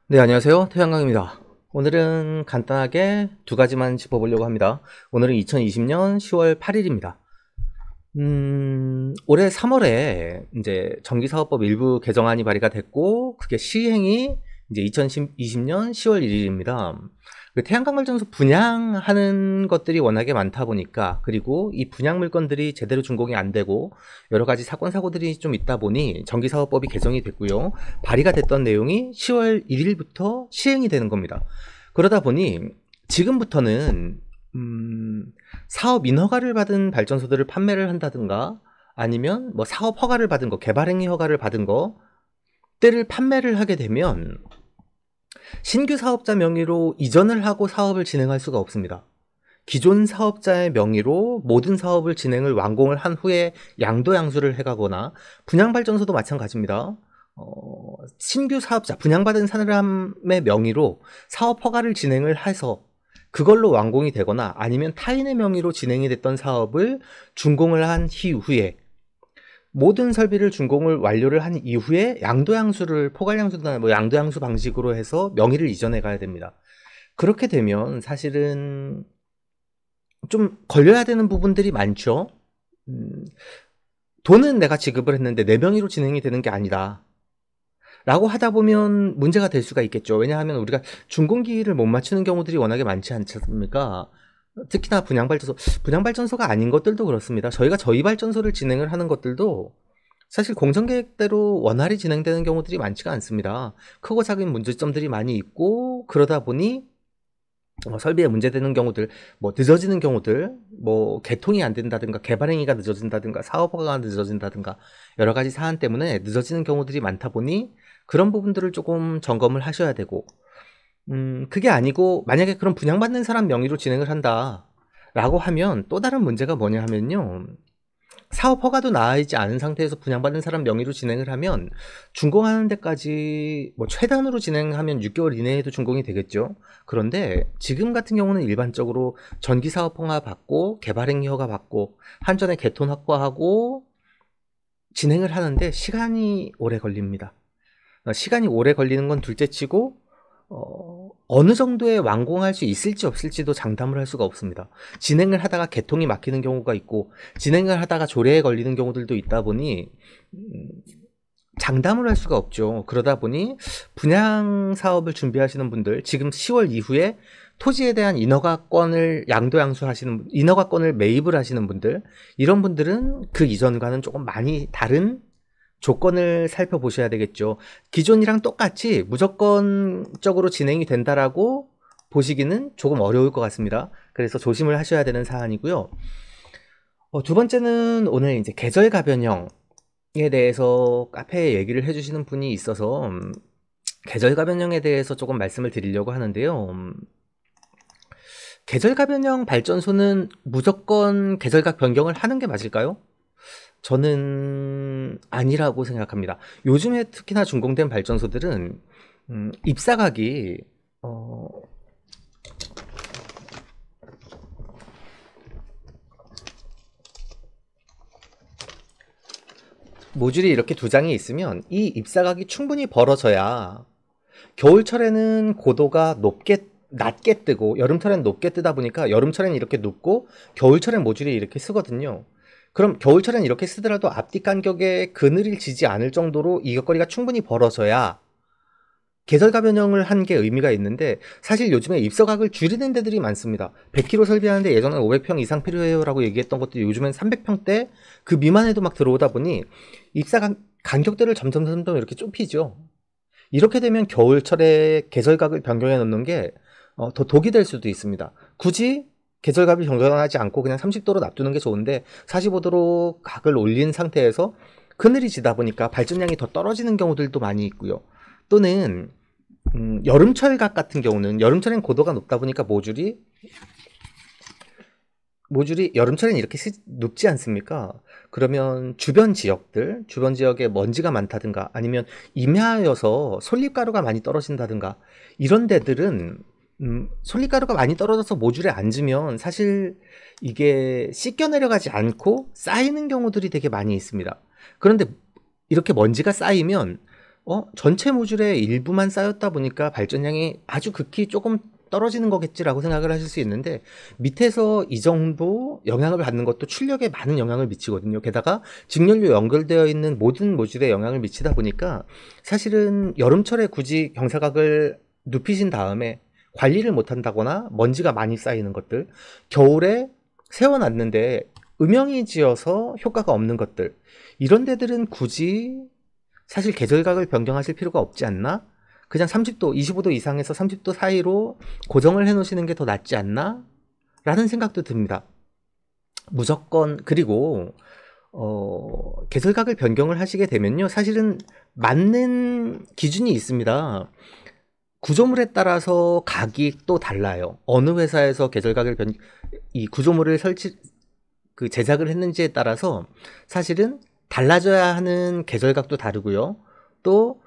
네, 안녕하세요. 태양광입니다. 오늘은 간단하게 두 가지만 짚어보려고 합니다. 오늘은 2020년 10월 8일입니다. 올해 3월에 이제 전기사업법 일부 개정안이 발의가 됐고, 그게 시행이 이제 2020년 10월 1일입니다. 태양광 발전소 분양하는 것들이 워낙에 많다 보니까, 그리고 이 분양 물건들이 제대로 준공이 안 되고 여러 가지 사건 사고들이 좀 있다 보니 전기사업법이 개정이 됐고요. 발의가 됐던 내용이 10월 1일부터 시행이 되는 겁니다. 그러다 보니 지금부터는 사업 인허가를 받은 발전소들을 판매를 한다든가, 아니면 뭐 사업 허가를 받은 거, 개발행위 허가를 받은 것들을 판매를 하게 되면 신규 사업자 명의로 이전을 하고 사업을 진행할 수가 없습니다. 기존 사업자의 명의로 모든 사업을 진행을 완공을 한 후에 양도양수를 해가거나, 분양발전소도 마찬가지입니다. 신규 사업자, 분양받은 사람의 명의로 사업 허가를 진행을 해서 그걸로 완공이 되거나, 아니면 타인의 명의로 진행이 됐던 사업을 준공을 한 이후에, 모든 설비를 준공을 완료를 한 이후에 양도양수를, 포괄양수나 뭐 양도양수 방식으로 해서 명의를 이전해 가야 됩니다. 그렇게 되면 사실은 좀 걸려야 되는 부분들이 많죠. 돈은 내가 지급을 했는데 내 명의로 진행이 되는 게 아니다 라고 하다 보면 문제가 될 수가 있겠죠. 왜냐하면 우리가 준공기를 못 맞추는 경우들이 워낙에 많지 않습니까? 특히나 분양발전소가 아닌 것들도 그렇습니다. 저희가 저희 발전소를 진행을 하는 것들도 사실 공정계획대로 원활히 진행되는 경우들이 많지가 않습니다. 크고 작은 문제점들이 많이 있고, 그러다 보니 설비에 문제되는 경우들, 뭐 늦어지는 경우들, 뭐 개통이 안 된다든가, 개발행위가 늦어진다든가, 사업허가가 늦어진다든가, 여러 가지 사안 때문에 늦어지는 경우들이 많다 보니 그런 부분들을 조금 점검을 하셔야 되고, 그게 아니고 만약에 그런 분양받는 사람 명의로 진행을 한다 라고 하면 또 다른 문제가 뭐냐 하면요, 사업 허가도 나아지지 않은 상태에서 분양받는 사람 명의로 진행을 하면 준공하는 데까지 뭐 최단으로 진행하면 6개월 이내에도 준공이 되겠죠. 그런데 지금 같은 경우는 일반적으로 전기사업 허가 받고 개발행위 허가 받고 한전에 개톤 확보하고 진행을 하는데 시간이 오래 걸립니다. 시간이 오래 걸리는 건 둘째치고 어느 정도에 완공할 수 있을지 없을지도 장담을 할 수가 없습니다. 진행을 하다가 개통이 막히는 경우가 있고, 진행을 하다가 조례에 걸리는 경우들도 있다 보니 장담을 할 수가 없죠. 그러다 보니 분양 사업을 준비하시는 분들, 지금 10월 이후에 토지에 대한 인허가권을 인허가권을 매입을 하시는 분들, 이런 분들은 그 이전과는 조금 많이 다른 조건을 살펴보셔야 되겠죠. 기존이랑 똑같이 무조건적으로 진행이 된다라고 보시기는 조금 어려울 것 같습니다. 그래서 조심을 하셔야 되는 사안이고요. 두 번째는 오늘 이제 계절가 변형에 대해서 카페에 얘기를 해주시는 분이 있어서 계절가 변형에 대해서 조금 말씀을 드리려고 하는데요. 계절가 변형 발전소는 무조건 계절각 변경을 하는 게 맞을까요? 저는 아니라고 생각합니다. 요즘에 특히나 준공된 발전소들은 입사각이 모듈이 이렇게 두 장이 있으면 이 입사각이 충분히 벌어져야 겨울철에는 고도가 낮게 뜨고, 여름철에는 높게 뜨다 보니까 여름철에는 이렇게 눕고 겨울철엔 모듈이 이렇게 쓰거든요. 그럼 겨울철엔 이렇게 쓰더라도 앞뒤 간격에 그늘이 지지 않을 정도로 이격거리가 충분히 벌어져야 계절가 변형을 한 게 의미가 있는데, 사실 요즘에 입서각을 줄이는 데들이 많습니다. 100km 설비하는데 예전에 500평 이상 필요해요 라고 얘기했던 것들이 요즘엔 300평대 그 미만에도 막 들어오다 보니 입사각 간격대를 점점 이렇게 좁히죠. 이렇게 되면 겨울철에 계절각을 변경해 놓는 게 더 독이 될 수도 있습니다. 굳이 계절각을 변경하지 않고 그냥 30도로 놔두는 게 좋은데, 45도로 각을 올린 상태에서 그늘이 지다 보니까 발전량이 더 떨어지는 경우들도 많이 있고요. 또는 여름철 각 같은 경우는 여름철엔 고도가 높다 보니까 모듈이 여름철엔 이렇게 높지 않습니까? 그러면 주변 지역에 먼지가 많다든가, 아니면 임야여서 솔잎가루가 많이 떨어진다든가, 이런 데들은 솔잎가루가 많이 떨어져서 모듈에 앉으면 사실 이게 씻겨 내려가지 않고 쌓이는 경우들이 되게 많이 있습니다. 그런데 이렇게 먼지가 쌓이면 전체 모듈의 일부만 쌓였다 보니까 발전량이 아주 극히 조금 떨어지는 거겠지라고 생각을 하실 수 있는데, 밑에서 이 정도 영향을 받는 것도 출력에 많은 영향을 미치거든요. 게다가 직렬로 연결되어 있는 모든 모듈에 영향을 미치다 보니까 사실은 여름철에 굳이 경사각을 눕히신 다음에 관리를 못한다거나 먼지가 많이 쌓이는 것들, 겨울에 세워놨는데 음영이 지어서 효과가 없는 것들, 이런 데들은 굳이 사실 계절각을 변경하실 필요가 없지 않나? 그냥 30도, 25도 이상에서 30도 사이로 고정을 해 놓으시는 게 더 낫지 않나? 라는 생각도 듭니다. 무조건. 그리고 계절각을 변경을 하시게 되면요, 사실은 맞는 기준이 있습니다. 구조물에 따라서 각이 또 달라요. 어느 회사에서 계절각을 이 구조물을 제작을 했는지에 따라서 사실은 달라져야 하는 계절각도 다르고요. 또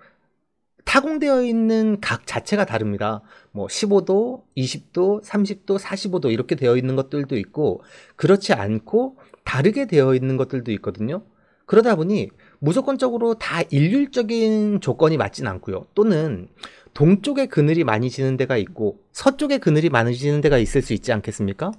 타공되어 있는 각 자체가 다릅니다. 뭐 15도, 20도, 30도, 45도 이렇게 되어 있는 것들도 있고, 그렇지 않고 다르게 되어 있는 것들도 있거든요. 그러다 보니 무조건적으로 다 일률적인 조건이 맞진 않고요. 또는 동쪽에 그늘이 많이 지는 데가 있고 서쪽에 그늘이 많이 지는 데가 있을 수 있지 않겠습니까?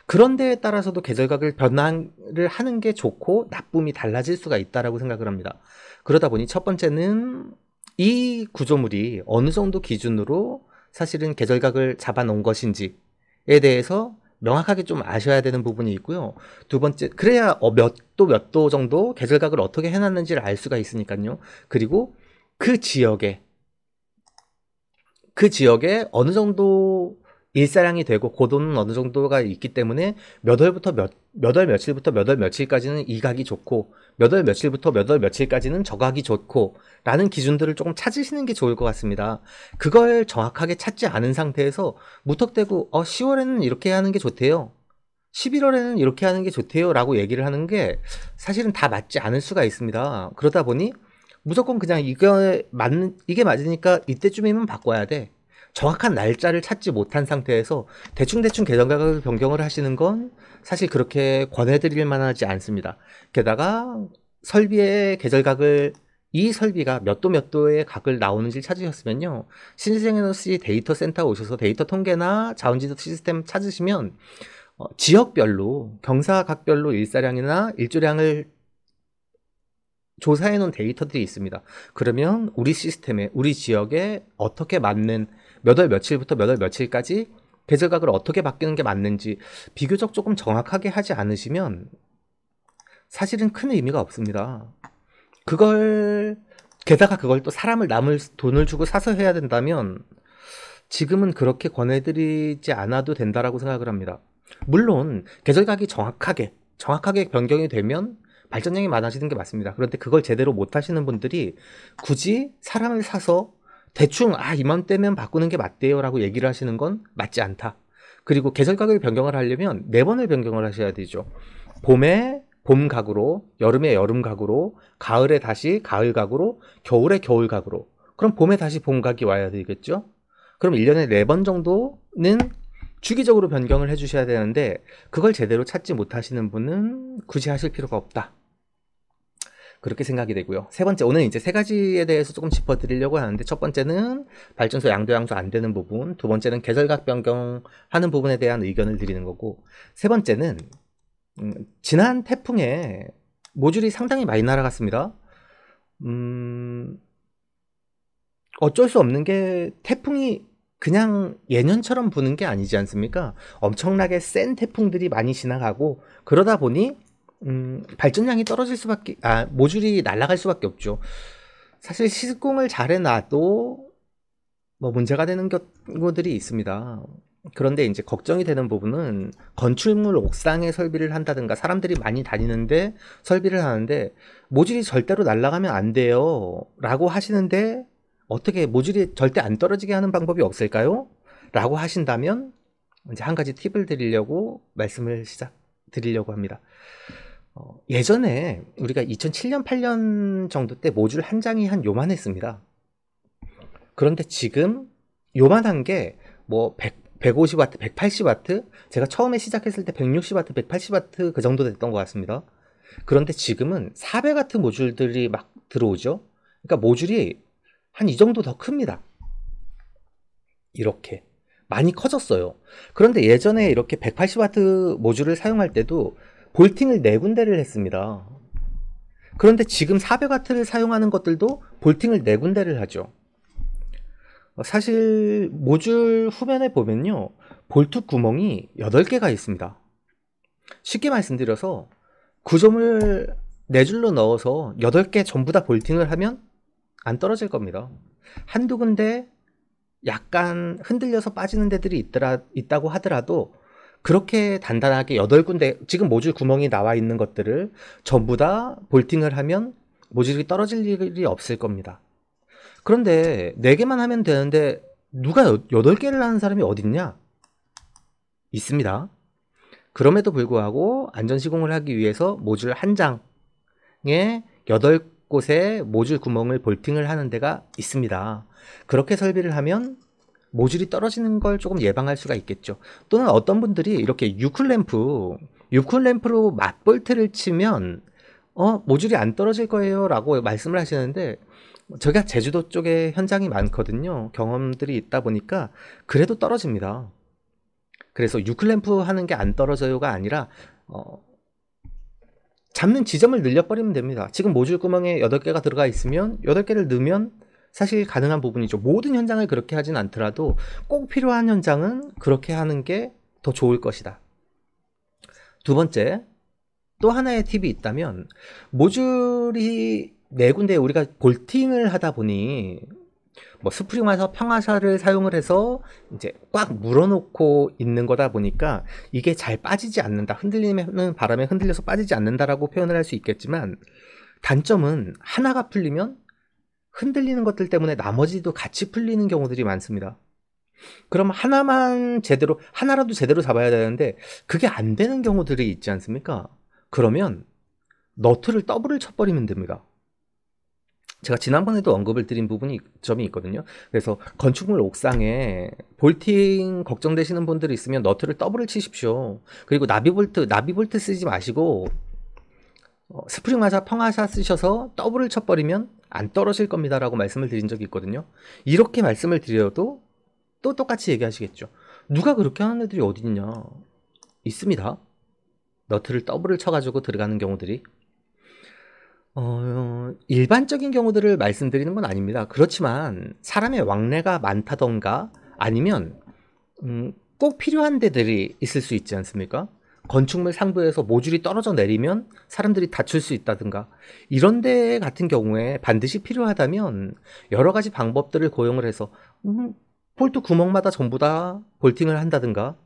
그런 데에 따라서도 계절각을 변화를 하는 게 좋고 나쁨이 달라질 수가 있다라고 생각을 합니다. 그러다 보니 첫 번째는 이 구조물이 어느 정도 기준으로 사실은 계절각을 잡아놓은 것인지에 대해서 명확하게 좀 아셔야 되는 부분이 있고요. 두 번째, 그래야 몇 도 정도 계절각을 어떻게 해놨는지를 알 수가 있으니까요. 그리고 그 지역에 어느 정도 일사량이 되고 고도는 어느 정도가 있기 때문에 몇 월부터 몇 월 며칠부터 몇 월 며칠까지는 이 각이 좋고, 몇 월 며칠부터 몇 월 며칠까지는 저 각이 좋고 라는 기준들을 조금 찾으시는 게 좋을 것 같습니다. 그걸 정확하게 찾지 않은 상태에서 무턱대고 10월에는 이렇게 하는 게 좋대요, 11월에는 이렇게 하는 게 좋대요 라고 얘기를 하는 게 사실은 다 맞지 않을 수가 있습니다. 그러다 보니 무조건 그냥 이게 맞으니까 이때쯤이면 바꿔야 돼, 정확한 날짜를 찾지 못한 상태에서 대충대충 계절각을 변경을 하시는 건 사실 그렇게 권해드릴 만하지 않습니다. 게다가 설비의 계절각을, 이 설비가 몇 도 몇 도의 각을 나오는지 찾으셨으면요, 신재생에너지 데이터 센터 오셔서 데이터 통계나 자원지도 시스템 찾으시면 지역별로 경사각별로 일사량이나 일조량을 조사해 놓은 데이터들이 있습니다. 그러면 우리 시스템에, 우리 지역에 어떻게 맞는, 몇 월 며칠부터 몇 월 며칠까지 계절각을 어떻게 바뀌는 게 맞는지 비교적 조금 정확하게 하지 않으시면 사실은 큰 의미가 없습니다. 게다가 그걸 또 사람을 남을 돈을 주고 사서 해야 된다면 지금은 그렇게 권해드리지 않아도 된다라고 생각을 합니다. 물론 계절각이 정확하게 변경이 되면 발전량이 많아지는 게 맞습니다. 그런데 그걸 제대로 못 하시는 분들이 굳이 사람을 사서 대충 이맘때면 바꾸는 게 맞대요 라고 얘기를 하시는 건 맞지 않다. 그리고 계절각을 변경을 하려면 4번을 변경을 하셔야 되죠. 봄에 봄각으로, 여름에 여름각으로, 가을에 다시 가을각으로, 겨울에 겨울각으로. 그럼 봄에 다시 봄각이 와야 되겠죠. 그럼 1년에 4번 정도는 주기적으로 변경을 해주셔야 되는데 그걸 제대로 찾지 못하시는 분은 굳이 하실 필요가 없다, 그렇게 생각이 되고요. 세 번째, 오늘 이제 3가지에 대해서 조금 짚어드리려고 하는데, 첫 번째는 발전소 양도 안 되는 부분, 두 번째는 계절각 변경하는 부분에 대한 의견을 드리는 거고, 세 번째는 지난 태풍에 모듈이 상당히 많이 날아갔습니다. 어쩔 수 없는 게 태풍이 그냥 예년처럼 부는 게 아니지 않습니까? 엄청나게 센 태풍들이 많이 지나가고 그러다 보니 발전량이 떨어질 수밖에, 모듈이 날아갈 수밖에 없죠. 사실 시공을 잘 해놔도 뭐 문제가 되는 경우들이 있습니다. 그런데 이제 걱정이 되는 부분은 건축물 옥상에 설비를 한다든가 사람들이 많이 다니는데 설비를 하는데 모듈이 절대로 날아가면 안 돼요 라고 하시는데, 어떻게 모듈이 절대 안 떨어지게 하는 방법이 없을까요? 라고 하신다면 이제 한 가지 팁을 드리려고 드리려고 합니다. 예전에 우리가 2007년 8년 정도 때 모듈 한 장이 한 요만했습니다. 그런데 지금 요만한 게 뭐 150W, 180W, 제가 처음에 시작했을 때 160W, 180W 그 정도 됐던 것 같습니다. 그런데 지금은 400W 모듈들이 막 들어오죠. 그러니까 모듈이 한 이 정도 더 큽니다. 이렇게 많이 커졌어요. 그런데 예전에 이렇게 180W 모듈을 사용할 때도 볼팅을 4군데를 했습니다. 그런데 지금 400W를 사용하는 것들도 볼팅을 4군데를 하죠. 사실 모듈 후면에 보면요, 볼트 구멍이 8개가 있습니다. 쉽게 말씀드려서 구조물 4줄로 넣어서 8개 전부 다 볼팅을 하면 안 떨어질 겁니다. 한두 군데 약간 흔들려서 빠지는 데들이 있다고 하더라도 그렇게 단단하게 8군데, 지금 모듈 구멍이 나와 있는 것들을 전부 다 볼팅을 하면 모듈이 떨어질 일이 없을 겁니다. 그런데 4개만 하면 되는데 누가 8개를 하는 사람이 어딨냐? 있습니다. 그럼에도 불구하고 안전시공을 하기 위해서 모듈 한 장에 8곳에 모듈 구멍을 볼팅을 하는 데가 있습니다. 그렇게 설비를 하면 모듈이 떨어지는 걸 조금 예방할 수가 있겠죠. 또는 어떤 분들이 이렇게 유클램프로 맞볼트를 치면 모듈이 안 떨어질 거예요 라고 말씀을 하시는데, 제가 제주도 쪽에 현장이 많거든요. 경험들이 있다 보니까 그래도 떨어집니다. 그래서 유클램프 하는 게 안 떨어져요가 아니라 잡는 지점을 늘려버리면 됩니다. 지금 모듈 구멍에 8개가 들어가 있으면 8개를 넣으면 사실 가능한 부분이죠. 모든 현장을 그렇게 하진 않더라도 꼭 필요한 현장은 그렇게 하는 게 더 좋을 것이다. 두 번째, 또 하나의 팁이 있다면, 모듈이 4군데 우리가 볼팅을 하다 보니 뭐 스프링 와서 평화사를 사용을 해서 이제 꽉 물어놓고 있는 거다 보니까 이게 잘 빠지지 않는다, 흔들리는 바람에 흔들려서 빠지지 않는다라고 표현을 할 수 있겠지만, 단점은 하나가 풀리면 흔들리는 것들 때문에 나머지도 같이 풀리는 경우들이 많습니다. 그럼 하나라도 제대로 잡아야 되는데 그게 안 되는 경우들이 있지 않습니까? 그러면 너트를 더블을 쳐버리면 됩니다. 제가 지난번에도 언급을 드린 점이 있거든요. 그래서 건축물 옥상에 볼팅 걱정되시는 분들이 있으면 너트를 더블을 치십시오. 그리고 나비볼트 쓰지 마시고 스프링 와사 평화사 쓰셔서 더블을 쳐버리면 안 떨어질 겁니다 라고 말씀을 드린 적이 있거든요. 이렇게 말씀을 드려도 또 똑같이 얘기하시겠죠. 누가 그렇게 하는 애들이 어디 있냐? 있습니다. 너트를 더블을 쳐가지고 들어가는 경우들이. 일반적인 경우들을 말씀드리는 건 아닙니다. 그렇지만 사람의 왕래가 많다던가 아니면 꼭 필요한 데들이 있을 수 있지 않습니까? 건축물 상부에서 모듈이 떨어져 내리면 사람들이 다칠 수 있다든가, 이런 데 같은 경우에 반드시 필요하다면 여러 가지 방법들을 고용을 해서 볼트 구멍마다 전부 다 볼팅을 한다든가,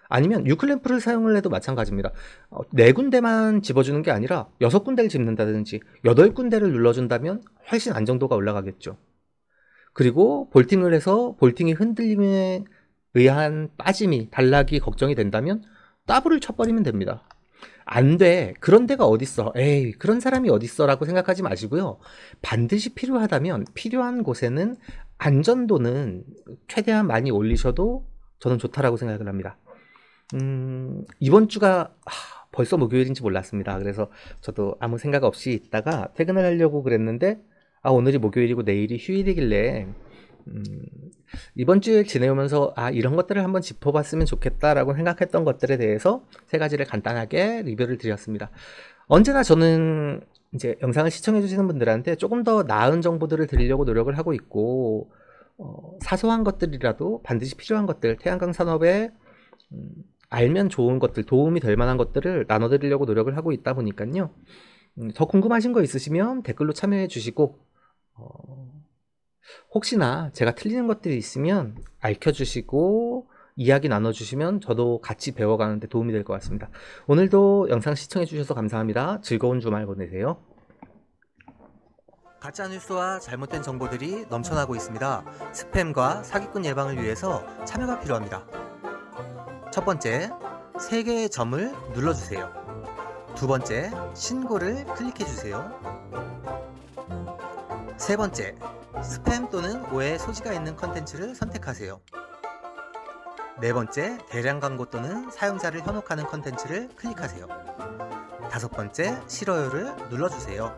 아니면 유클램프를 사용을 해도 마찬가지입니다. 4군데만 집어주는 게 아니라 6군데를 집는다든지 8군데를 눌러준다면 훨씬 안정도가 올라가겠죠. 그리고 볼팅을 해서 볼팅이 흔들림에 의한 빠짐이, 단락이 걱정이 된다면 더블을 쳐버리면 됩니다. 안 돼, 그런 데가 어딨어, 에이 그런 사람이 어딨어 라고 생각하지 마시고요. 반드시 필요하다면 필요한 곳에는 안전도는 최대한 많이 올리셔도 저는 좋다라고 생각을 합니다. 이번 주가 벌써 목요일인지 몰랐습니다. 그래서 저도 아무 생각 없이 있다가 퇴근을 하려고 그랬는데 오늘이 목요일이고 내일이 휴일이길래 이번 주를 지내오면서 이런 것들을 한번 짚어봤으면 좋겠다라고 생각했던 것들에 대해서 3가지를 간단하게 리뷰를 드렸습니다. 언제나 저는 이제 영상을 시청해주시는 분들한테 조금 더 나은 정보들을 드리려고 노력을 하고 있고, 사소한 것들이라도 반드시 필요한 것들, 태양광 산업에 알면 좋은 것들, 도움이 될 만한 것들을 나눠드리려고 노력을 하고 있다 보니까요. 더 궁금하신 거 있으시면 댓글로 참여해 주시고, 혹시나 제가 틀리는 것들이 있으면 알려주시고 이야기 나눠주시면 저도 같이 배워가는 데 도움이 될 것 같습니다. 오늘도 영상 시청해 주셔서 감사합니다. 즐거운 주말 보내세요. 가짜뉴스와 잘못된 정보들이 넘쳐나고 있습니다. 스팸과 사기꾼 예방을 위해서 참여가 필요합니다. 첫 번째, 3개의 점을 눌러주세요. 두 번째, 신고를 클릭해주세요. 세 번째, 스팸 또는 오해 소지가 있는 컨텐츠를 선택하세요. 네 번째, 대량 광고 또는 사용자를 현혹하는 컨텐츠를 클릭하세요. 다섯 번째, 싫어요를 눌러주세요.